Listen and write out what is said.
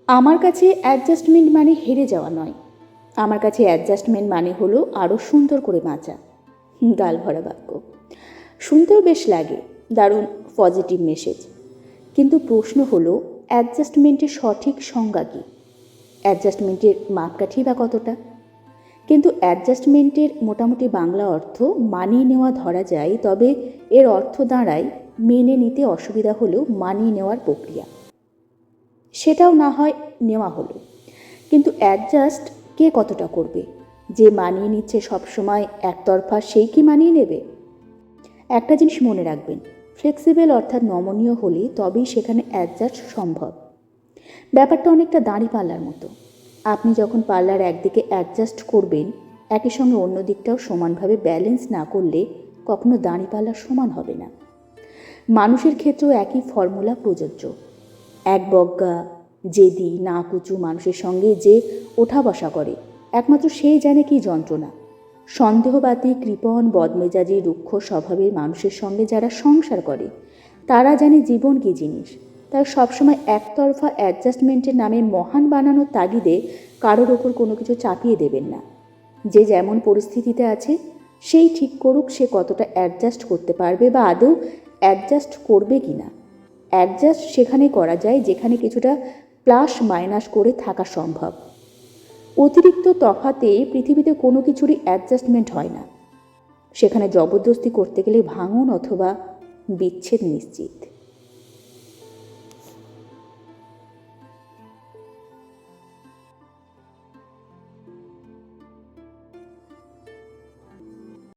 আমার কাছে অ্যাডজাস্টমেন্ট মানে হেরে যাওয়া নয়, আমার কাছে অ্যাডজাস্টমেন্ট মানে হলো আরও সুন্দর করে বাঁচা। গাল ভরা বাক্য, শুনতেও বেশ লাগে, দারুণ পজিটিভ মেসেজ। কিন্তু প্রশ্ন হলো, অ্যাডজাস্টমেন্টের সঠিক সংজ্ঞা কী? অ্যাডজাস্টমেন্টের মাপকাঠি বা কতটা? কিন্তু অ্যাডজাস্টমেন্টের মোটামুটি বাংলা অর্থ মানিয়ে নেওয়া ধরা যায়, তবে এর অর্থ দাঁড়ায় মেনে নিতে অসুবিধা হলেও মানিয়ে নেওয়ার প্রক্রিয়া। সেটাও না হয় নেওয়া হলো, কিন্তু অ্যাডজাস্ট কে কতটা করবে? যে মানিয়ে নিচ্ছে সবসময় একতরফা, সেই কি মানিয়ে নেবে? একটা জিনিস মনে রাখবেন, ফ্লেক্সিবল অর্থাৎ নমনীয় হলে তবেই সেখানে অ্যাডজাস্ট সম্ভব। ব্যাপারটা অনেকটা দাঁড়িপাল্লার মতো। আপনি যখন পাল্লার একদিকে অ্যাডজাস্ট করবেন, একই সঙ্গে অন্য দিকটাও সমানভাবে ব্যালেন্স না করলে কখনো দাঁড়িপাল্লা সমান হবে না। মানুষের ক্ষেত্রেও একই ফর্মুলা প্রযোজ্য। এক বজ্ঞা, জেদি, নাকুচু মানুষের সঙ্গে যে ওঠা বসা করে, একমাত্র সেই জানে কি যন্ত্রণা। সন্দেহবাদী, কৃপণ, বদমেজাজি, রুক্ষ স্বভাবের মানুষের সঙ্গে যারা সংসার করে, তারা জানে জীবন কী জিনিস। তাই সবসময় একতরফা অ্যাডজাস্টমেন্টের নামে মহান বানানোর তাগিদে কারোর ওপর কোনো কিছু চাপিয়ে দেবেন না। যে যেমন পরিস্থিতিতে আছে সেই ঠিক করুক সে কতটা অ্যাডজাস্ট করতে পারবে বা আদৌ অ্যাডজাস্ট করবে কি না। অ্যাডজাস্ট সেখানে করা যায় যেখানে কিছুটা প্লাস মাইনাস করে থাকা সম্ভব। অতিরিক্ত তফাতে পৃথিবীতে কোনো কিছুরই অ্যাডজাস্টমেন্ট হয় না। সেখানে জবরদস্তি করতে গেলে ভাঙন অথবা বিচ্ছেদ নিশ্চিত।